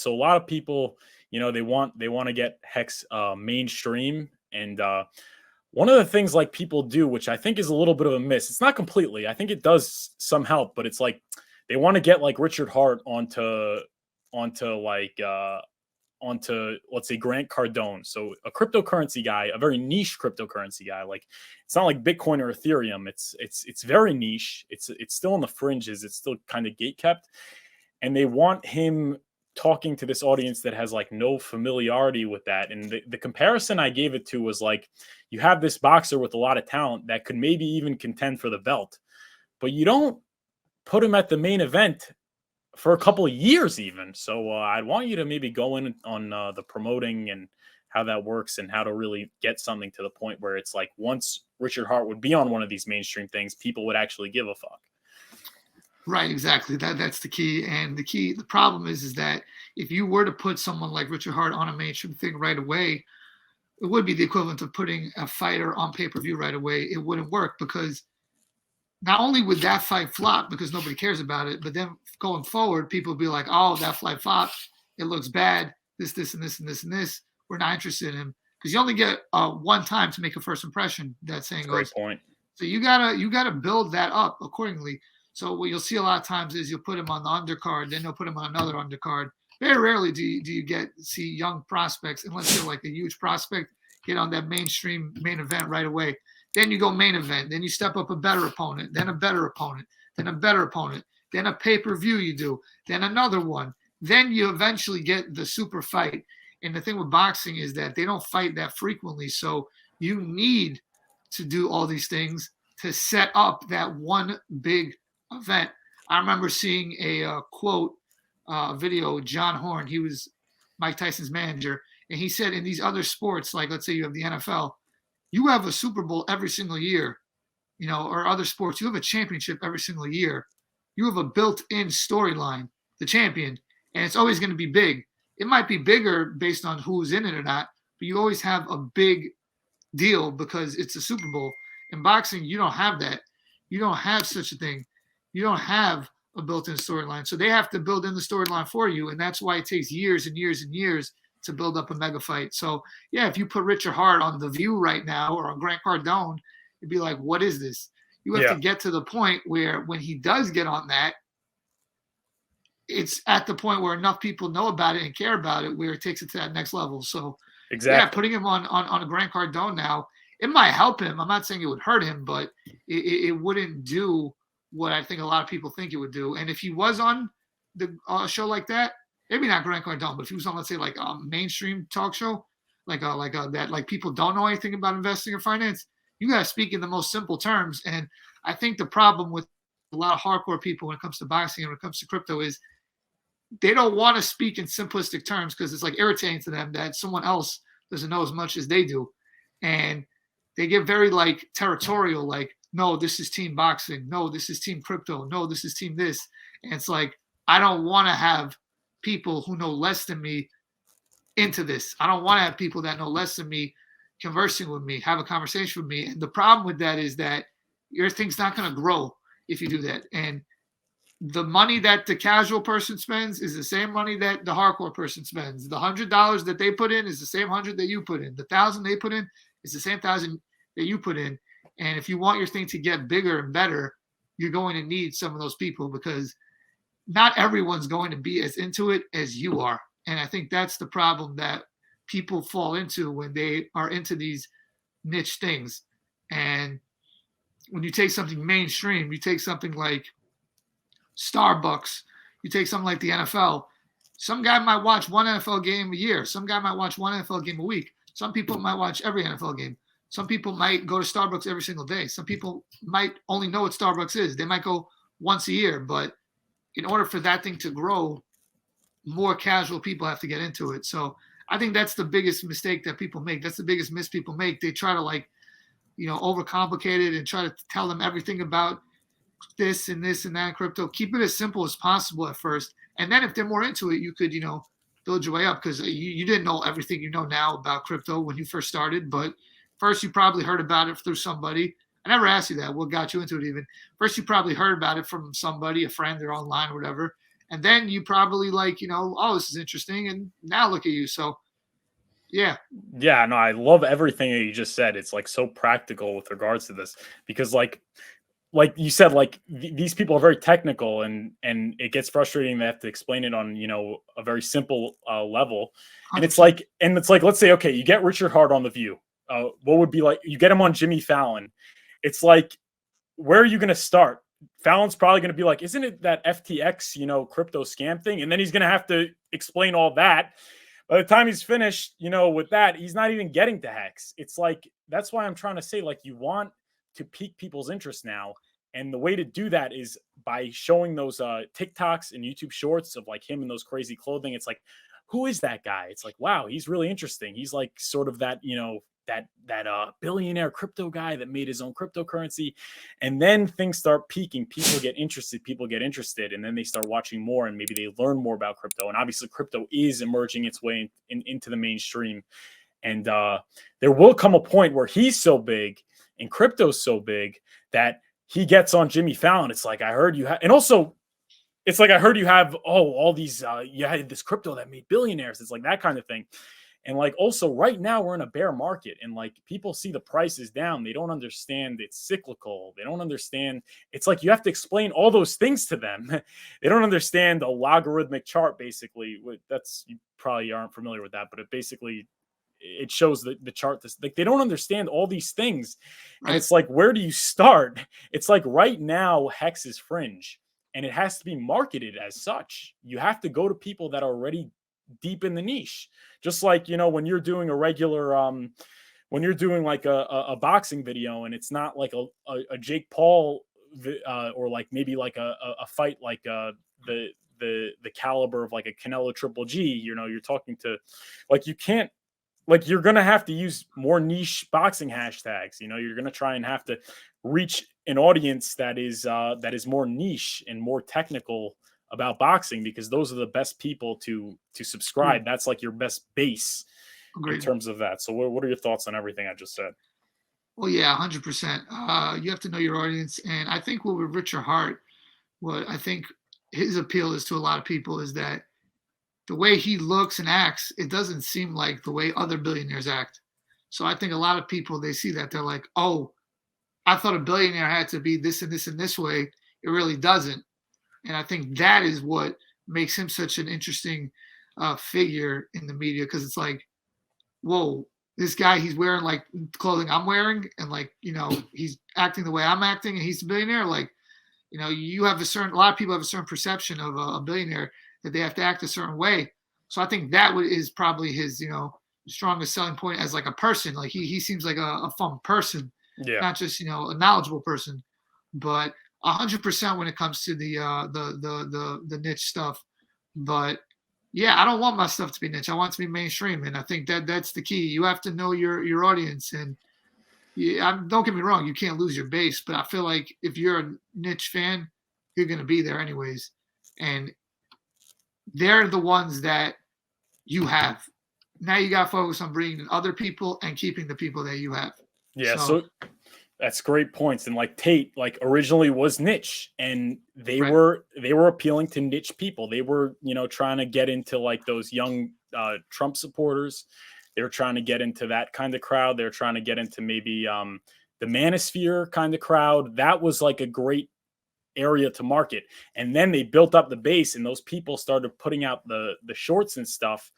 So a lot of people, they want to get Hex mainstream, and one of the things like people do, which I think is a little bit of a miss. It's not completely. I think it does some help, but it's like they want to get like Richard Hart onto like onto, let's say, Grant Cardone. So a cryptocurrency guy, a very niche cryptocurrency guy. Like, it's not like Bitcoin or Ethereum. It's very niche. It's still on the fringes. It's still kind of gate kept, and they want him talking to this audience that has like no familiarity with that. And the comparison I gave it to was like, you have this boxer with a lot of talent that could maybe even contend for the belt, but you don't put him at the main event for a couple of years even. So I'd want you to maybe go in on the promoting and how that works, and how to really get something to the point where it's like, once Richard Hart would be on one of these mainstream things, people would actually give a fuck. Right, exactly. That's the key. And the problem is that if you were to put someone like Richard Hart on a mainstream thing right away, it would be the equivalent of putting a fighter on pay-per-view right away. It wouldn't work, because not only would that fight flop because nobody cares about it, but then going forward, people would be like, oh, that fight flopped. It looks bad. This, and this, and this, and this. We're not interested in him. Because you only get one time to make a first impression, that saying goes. Great point. So you gotta build that up accordingly. So what you'll see a lot of times is you'll put him on the undercard, then you'll put him on another undercard. Very rarely do you see young prospects, unless you're like a huge prospect, get on that mainstream main event right away. Then you go main event, then you step up a better opponent, then a better opponent, then a better opponent, then a pay-per-view you do, then another one. Then you eventually get the super fight. And the thing with boxing is that they don't fight that frequently. So you need to do all these things to set up that one big event. I remember seeing a quote video, John Horn. He was Mike Tyson's manager, and he said in these other sports, like let's say you have the NFL, you have a Super Bowl every single year, or other sports, you have a championship every single year. You have a built-in storyline, the champion, and it's always going to be big. It might be bigger based on who's in it or not, but you always have a big deal because it's a Super Bowl. In boxing, you don't have that. You don't have such a thing. You don't have a built-in storyline. So they have to build in the storyline for you, and that's why it takes years and years and years to build up a mega fight. So, yeah, if you put Richard Hart on The View right now or on Grant Cardone, it'd be like, what is this? You have to get to the point where when he does get on that, it's at the point where enough people know about it and care about it where it takes it to that next level. So, yeah, putting him on a Grant Cardone now, it might help him. I'm not saying it would hurt him, but it wouldn't do what I think a lot of people think it would do. And if he was on the show like that, maybe not Grant Cardone, but if he was on, let's say, like a mainstream talk show, that, like people don't know anything about investing or finance, you got to speak in the most simple terms. And I think the problem with a lot of hardcore people when it comes to boxing and when it comes to crypto is they don't want to speak in simplistic terms because it's like irritating to them that someone else doesn't know as much as they do. And they get very like territorial, like, no, this is team boxing. No, this is team crypto. No, this is team this. And it's like, I don't want to have people who know less than me into this. I don't want to have people that know less than me conversing with me, have a conversation with me. And the problem with that is that your thing's not going to grow if you do that. And the money that the casual person spends is the same money that the hardcore person spends. The $100 that they put in is the same 100 that you put in. The 1,000 they put in is the same 1,000 that you put in. And if you want your thing to get bigger and better, you're going to need some of those people because not everyone's going to be as into it as you are. And I think that's the problem that people fall into when they are into these niche things. And when you take something mainstream, you take something like Starbucks, you take something like the NFL, some guy might watch one NFL game a year. Some guy might watch one NFL game a week. Some people might watch every NFL game. Some people might go to Starbucks every single day. Some people might only know what Starbucks is. They might go once a year, but in order for that thing to grow, more casual people have to get into it. So I think that's the biggest mistake that people make. That's the biggest miss people make. They try to overcomplicate it and try to tell them everything about this and this and that in crypto. Keep it as simple as possible at first. And then if they're more into it, you could, build your way up because you didn't know everything you know now about crypto when you first started. But first you probably heard about it through somebody. I never asked you that. What got you into it even? First you probably heard about it from somebody, a friend or online or whatever. And then you probably like, oh, this is interesting. And now look at you. So, yeah. Yeah, no, I love everything that you just said. It's like so practical with regards to this because like you said, like these people are very technical and it gets frustrating. They have to explain it on, a very simple level. And it's 100%. like, let's say, okay, you get Richard Hart on The View. What would be like, you get him on Jimmy Fallon. It's like, where are you going to start? Fallon's probably going to be like, isn't it that FTX, crypto scam thing? And then he's going to have to explain all that. By the time he's finished, with that, he's not even getting to Hex. It's like, that's why I'm trying to say, like, you want to pique people's interest now. And the way to do that is by showing those TikToks and YouTube shorts of like him in those crazy clothing. It's like, who is that guy? It's like, wow, he's really interesting. He's like sort of that, that billionaire crypto guy that made his own cryptocurrency. And then things start peaking. People get interested, and then they start watching more, and maybe they learn more about crypto. And obviously crypto is emerging its way into the mainstream. And there will come a point where he's so big and crypto's so big that he gets on Jimmy Fallon. It's like, I heard you have, and also it's like, I heard you have, all these, you had this crypto that made billionaires. It's like that kind of thing. And like, also right now we're in a bear market and like people see the prices down. They don't understand it's cyclical. They don't understand. It's like, you have to explain all those things to them. They don't understand a logarithmic chart. Basically, you probably aren't familiar with that, but it shows the chart. Like, they don't understand all these things. And Right. it's like, where do you start? It's like right now Hex is fringe and it has to be marketed as such. You have to go to people that are already deep in the niche. Just like, when you're doing a regular, when you're doing like a boxing video and it's not like a Jake Paul or like maybe like a fight like the caliber of like a Canelo Triple G, you're talking to, like, you can't, like, you're gonna have to use more niche boxing hashtags. You're gonna try and have to reach an audience that is more niche and more technical about boxing, because those are the best people to subscribe. That's like your best base in Agreed. terms of that. So what are your thoughts on everything I just said? Well, yeah, 100%. You have to know your audience. And I think with Richard Hart, what I think his appeal is to a lot of people is that the way he looks and acts, it doesn't seem like the way other billionaires act. So I think a lot of people, they see that, they're like, oh, I thought a billionaire had to be this and this and this way. It really doesn't. And I think that is what makes him such an interesting figure in the media, because it's like, whoa, this guy, he's wearing like clothing I'm wearing, and like, he's acting the way I'm acting, and he's a billionaire. Like, you have a lot of people have a certain perception of a billionaire, that they have to act a certain way. So I think that is probably his, strongest selling point as like a person. Like he seems like a fun person, Yeah. not just, a knowledgeable person. But 100% when it comes to the niche stuff. But yeah, I don't want my stuff to be niche. I want it to be mainstream, and I think that's the key. You have to know your audience, and don't get me wrong, you can't lose your base. But I feel like if you're a niche fan, you're going to be there anyways, and they're the ones that you have. Now you got to focus on bringing in other people and keeping the people that you have. Yeah. So that's great points. And like Tate, like, originally was niche, and they were appealing to niche people. They were, trying to get into like those young Trump supporters. They were trying to get into that kind of crowd. They're trying to get into maybe the manosphere kind of crowd. That was like a great area to market. And then they built up the base, and those people started putting out the shorts and stuff.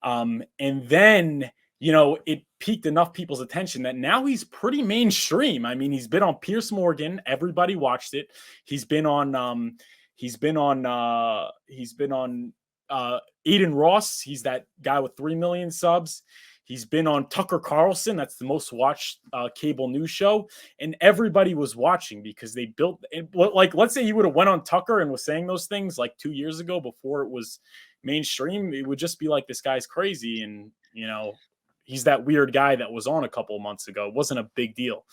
And then, it piqued enough people's attention that now he's pretty mainstream. I mean, he's been on Piers Morgan. Everybody watched it. He's been on Aiden Ross. He's that guy with 3 million subs. He's been on Tucker Carlson. That's the most watched cable news show. And everybody was watching because they built it. Like, let's say he would have went on Tucker and was saying those things like 2 years ago before it was mainstream. It would just be like, this guy's crazy. And, he's that weird guy that was on a couple of months ago. It wasn't a big deal.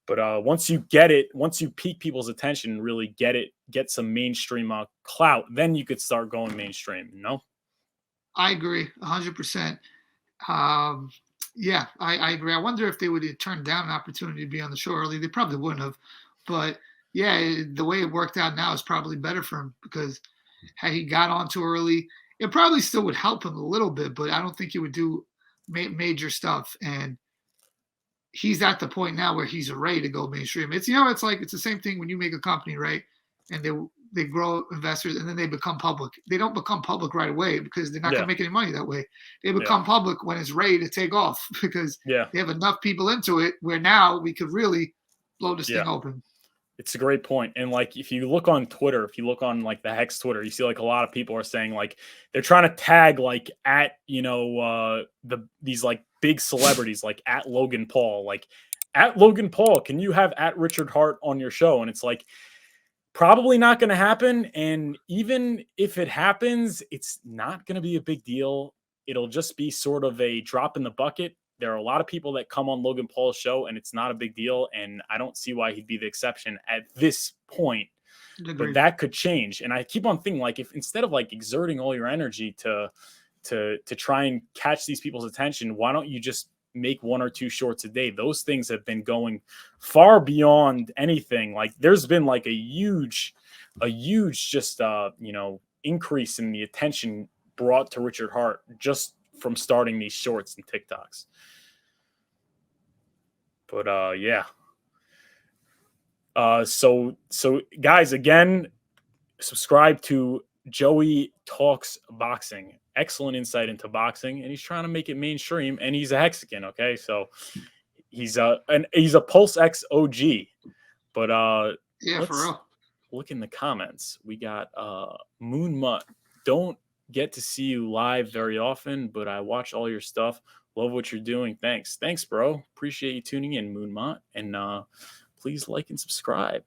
But once you pique people's attention and really get some mainstream clout, then you could start going mainstream, I agree 100%. Yeah, I agree. I wonder if they would have turned down an opportunity to be on the show early. They probably wouldn't have. But yeah, the way it worked out now is probably better for him, because had he got on too early. It probably still would help him a little bit, but I don't think it would do major stuff. And he's at the point now where he's ready to go mainstream. It's it's like it's the same thing when you make a company, right? And they grow investors and then they become public. They don't become public right away because they're not going to make any money that way. They become public when it's ready to take off because they have enough people into it where now we could really blow this thing open. It's a great point. And like, if you look on Twitter, if you look on like the Hex Twitter, you see like a lot of people are saying like they're trying to tag like at, these like big celebrities, like at Logan Paul, like at Logan Paul, can you have at Richard Hart on your show? And it's like, probably not going to happen. And even if it happens, it's not going to be a big deal. It'll just be sort of a drop in the bucket. There are a lot of people that come on Logan Paul's show and it's not a big deal. And I don't see why he'd be the exception at this point. Agreed. But that could change. And I keep on thinking, like, if instead of like exerting all your energy to try and catch these people's attention, why don't you just make 1 or 2 shorts a day? Those things have been going far beyond anything. Like there's been like a huge just increase in the attention brought to Richard Hart just from starting these shorts and TikToks. But so guys, again, subscribe to Joey Talks Boxing. Excellent insight into boxing, and he's trying to make it mainstream, and he's a Mexican. Okay, so he's a Pulse X OG. But for real. Look in the comments. We got Moon Mutt. Don't get to see you live very often, but I watch all your stuff. Love what you're doing. Thanks, bro. Appreciate you tuning in, Moon Mutt, and please like and subscribe.